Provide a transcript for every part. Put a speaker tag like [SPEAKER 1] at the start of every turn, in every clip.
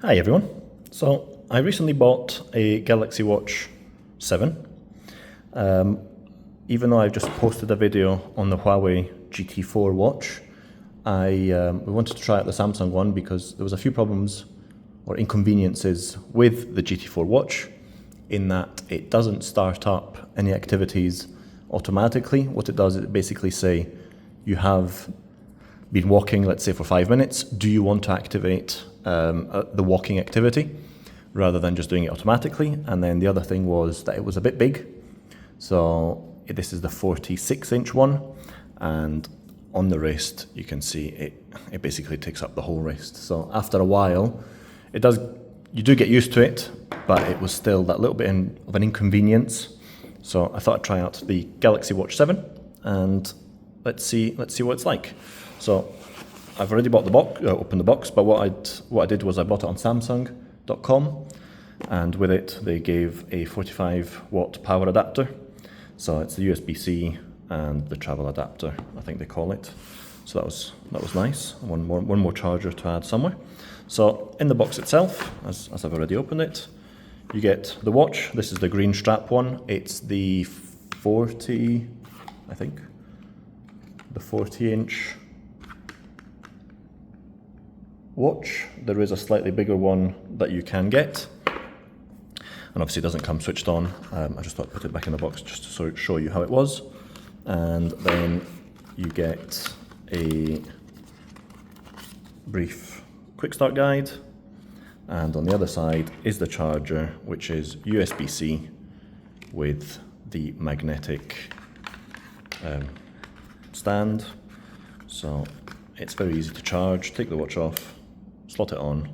[SPEAKER 1] Hi everyone. So I recently bought a Galaxy Watch 7. Even though I've just posted a video on the Huawei GT4 watch, we wanted to try out the Samsung one because there was a few problems or inconveniences with the GT4 watch in that it doesn't start up any activities automatically. What it does is basically say you have been walking, let's say for 5 minutes, do you want to activate the walking activity rather than just doing it automatically? And then the other thing was that it was a bit big. So this is the 46-inch one, and on the wrist you can see it basically takes up the whole wrist. So after a while, you do get used to it, but it was still that little bit of an inconvenience. So I thought I'd try out the Galaxy Watch 7 and let's see what it's like. So I've already bought the box, opened the box, but what I did was I bought it on Samsung.com, and with it they gave a 45-watt power adapter. So it's the USB-C and the travel adapter, I think they call it. So that was nice. One more charger to add somewhere. So in the box itself, as I've already opened it, you get the watch. This is the green strap one. It's the 40, I think, the 40-inch watch. There is a slightly bigger one that you can get, and obviously it doesn't come switched on. I just thought I'd put it back in the box just to sort of show you how it was. And then you get a brief quick start guide, and on the other side is the charger, which is USB-C with the magnetic stand. So it's very easy to charge. Take the watch off, slot it on,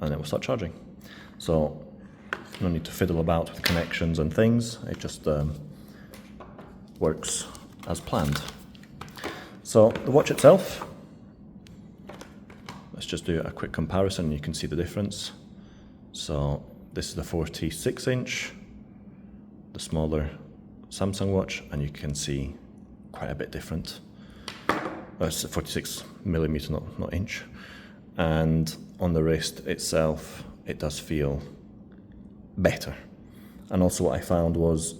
[SPEAKER 1] and it will start charging. So no need to fiddle about with connections and things. It just works as planned. So the watch itself, let's just do a quick comparison. You can see the difference. So this is the 46-inch, the smaller Samsung watch, and you can see quite a bit different. It's 46 millimeter, not inch. And on the wrist itself, it does feel better. And also what I found was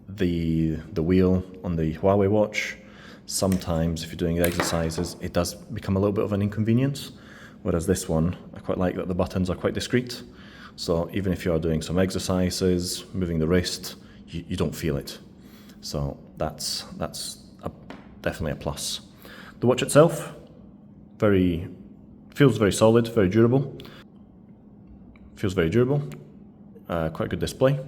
[SPEAKER 1] the wheel on the Huawei watch, sometimes if you're doing exercises, it does become a little bit of an inconvenience. Whereas this one, I quite like that the buttons are quite discreet. So even if you are doing some exercises, moving the wrist, you don't feel it. So that's definitely a plus. The watch itself, feels very solid, very durable. Feels very durable. Quite a good display.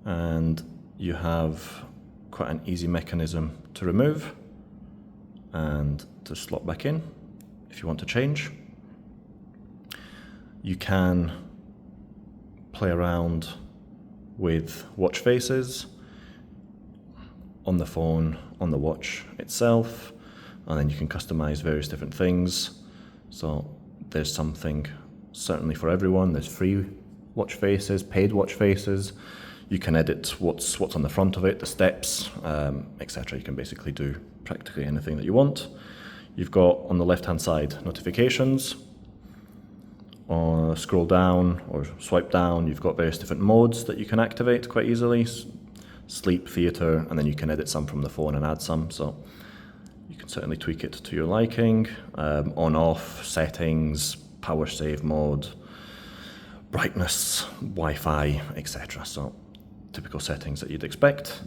[SPEAKER 1] And you have quite an easy mechanism to remove and to slot back in if you want to change. You can play around with watch faces on the phone, on the watch itself, and then you can customize various different things. So there's something certainly for everyone. There's free watch faces, paid watch faces. You can edit what's on the front of it, the steps, etc. You can basically do practically anything that you want. You've got on the left-hand side notifications. Scroll down or swipe down, you've got various different modes that you can activate quite easily. Sleep, theatre, and then you can edit some from the phone and add some. So you can certainly tweak it to your liking. On, off, settings, power save mode, brightness, Wi-Fi, etc. So typical settings that you'd expect.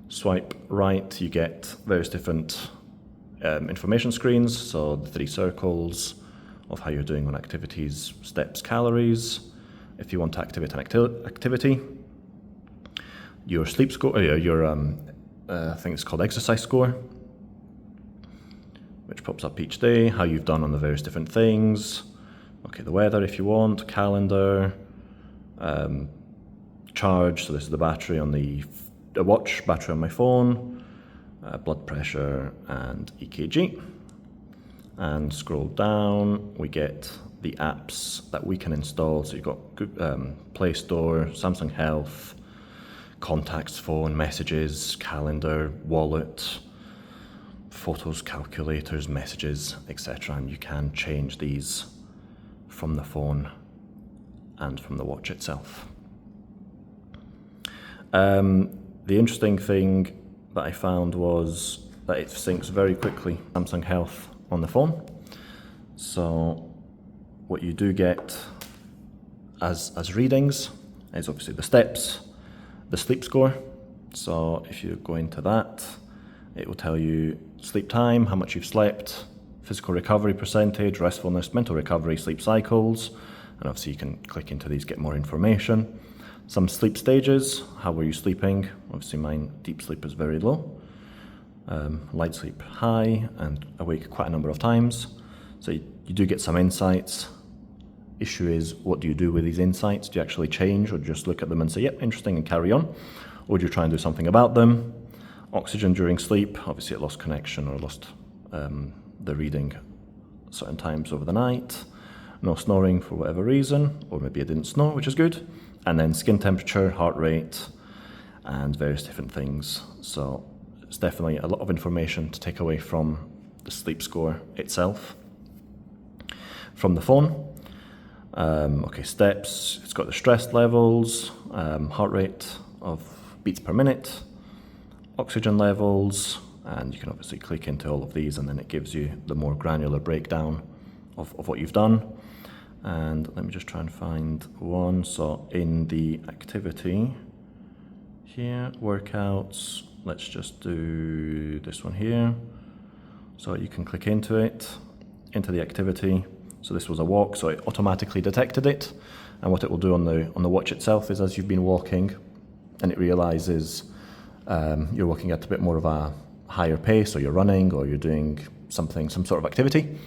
[SPEAKER 1] Swipe right, you get various different information screens. So the 3 circles of how you're doing on activities, steps, calories. If you want to activate an activity, your sleep score, I think it's called exercise score, which pops up each day, how you've done on the various different things. Okay, the weather if you want, calendar, charge, so this is the battery on the watch, battery on my phone, blood pressure and EKG. And scroll down, we get the apps that we can install. So you've got Play Store, Samsung Health, contacts, phone, messages, calendar, wallet, photos, calculators, messages, etc. And you can change these from the phone and from the watch itself. The interesting thing that I found was that it syncs very quickly Samsung Health on the phone. So what you do get as readings is obviously the steps, the sleep score. So if you go into that, it will tell you sleep time, how much you've slept, physical recovery percentage, restfulness, mental recovery, sleep cycles, and obviously you can click into these, get more information. Some sleep stages, how were you sleeping? Obviously mine, deep sleep is very low. Light sleep high, and awake quite a number of times. So you do get some insights. Issue is, what do you do with these insights? Do you actually change, or just look at them and say, yep, interesting, and carry on? Or do you try and do something about them? Oxygen during sleep, obviously it lost connection or lost the reading certain times over the night. No snoring for whatever reason, or maybe it didn't snore, which is good. And then skin temperature, heart rate, and various different things. So it's definitely a lot of information to take away from the sleep score itself. From the phone, okay, steps, it's got the stress levels, heart rate of beats per minute, oxygen levels, and you can obviously click into all of these, and then it gives you the more granular breakdown of what you've done. And let me just try and find one. So in the activity here, workouts, let's just do this one here. So you can click into it, into the activity. So this was a walk, so it automatically detected it. And what it will do on the watch itself is, as you've been walking and it realizes you're walking at a bit more of a higher pace, or you're running, or you're doing some sort of activity,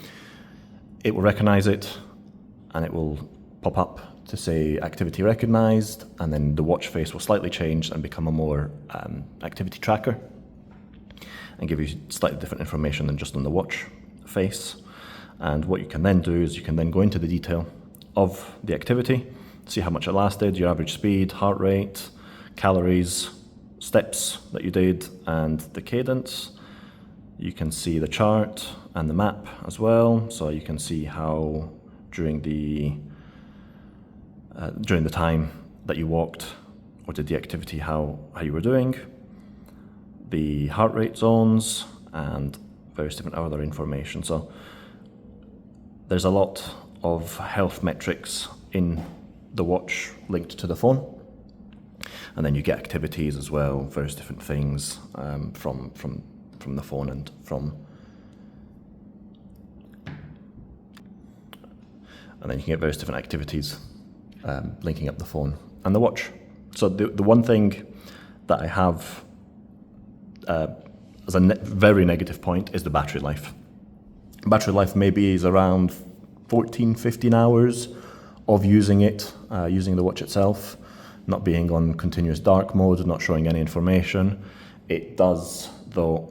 [SPEAKER 1] it will recognize it, and it will pop up to say activity recognized, and then the watch face will slightly change and become a more activity tracker and give you slightly different information than just on the watch face. And what you can then do is you can then go into the detail of the activity, see how much it lasted, your average speed, heart rate, calories, steps that you did, and the cadence. You can see the chart and the map as well, so you can see how during the time that you walked or did the activity, how you were doing, the heart rate zones, and various different other information. So there's a lot of health metrics in the watch linked to the phone, and then you get activities as well, various different things from the phone and then you can get various different activities linking up the phone and the watch. So the one thing that I have as a very negative point is the battery life. Battery life maybe is around 14, 15 hours of using it, using the watch itself, not being on continuous dark mode, not showing any information. It does, though,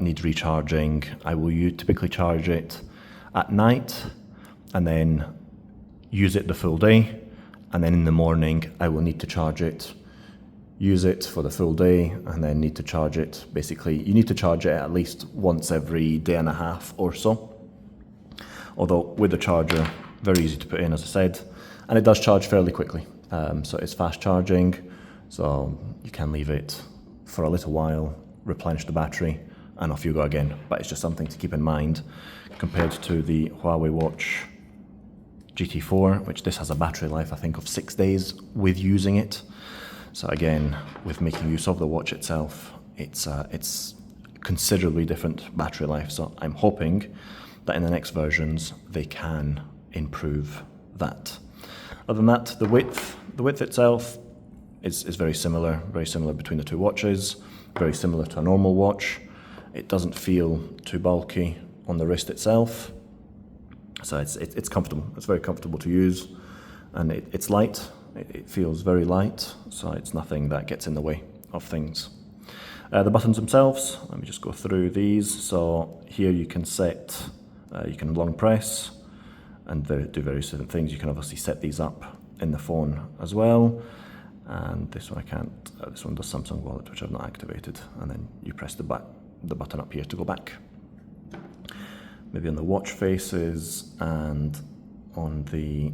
[SPEAKER 1] need recharging. I will typically charge it at night and then use it the full day, and then in the morning I will need to charge it, use it for the full day, and then need to charge it. Basically, you need to charge it at least once every day and a half or so. Although with the charger, very easy to put in, as I said, and it does charge fairly quickly. So it's fast charging, so you can leave it for a little while, replenish the battery, and off you go again. But it's just something to keep in mind compared to the Huawei Watch GT4, which this has a battery life, I think, of 6 days with using it. So again, with making use of the watch itself, it's considerably different battery life. So I'm hoping that in the next versions, they can improve that. Other than that, the width itself is very similar between the two watches, very similar to a normal watch. It doesn't feel too bulky on the wrist itself, so it's comfortable. It's very comfortable to use, and it's light. It feels very light, so it's nothing that gets in the way of things. The buttons themselves, let me just go through these. So here you can set, you can long press and do various different things. You can obviously set these up in the phone as well. And this one I can't, this one does Samsung Wallet, which I've not activated. And then you press the button up here to go back. Maybe on the watch faces and on the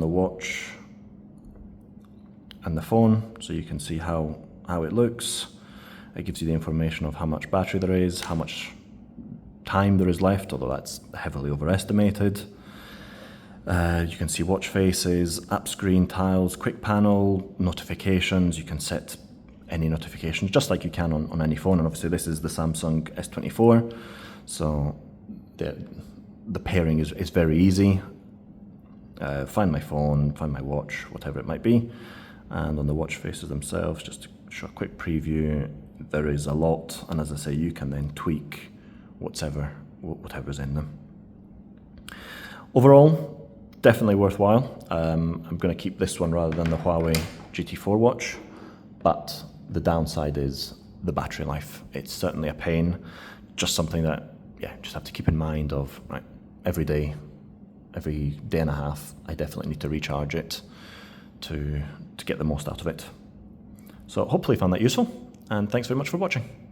[SPEAKER 1] watch and the phone, so you can see how it looks. It gives you the information of how much battery there is, how much time there is left, although that's heavily overestimated. You can see watch faces, app screen, tiles, quick panel, notifications. You can set any notifications just like you can on any phone, and obviously this is the Samsung S24, so the pairing is very easy. Find my phone, find my watch, whatever it might be. And on the watch faces themselves, just to show a quick preview, there is a lot, and as I say, you can then tweak whatever's in them. Overall, definitely worthwhile. I'm going to keep this one rather than the Huawei GT4 watch, but the downside is the battery life. It's certainly a pain, just something that, just have to keep in mind of, right, every day and a half, I definitely need to recharge it to get the most out of it. So hopefully you found that useful, and thanks very much for watching.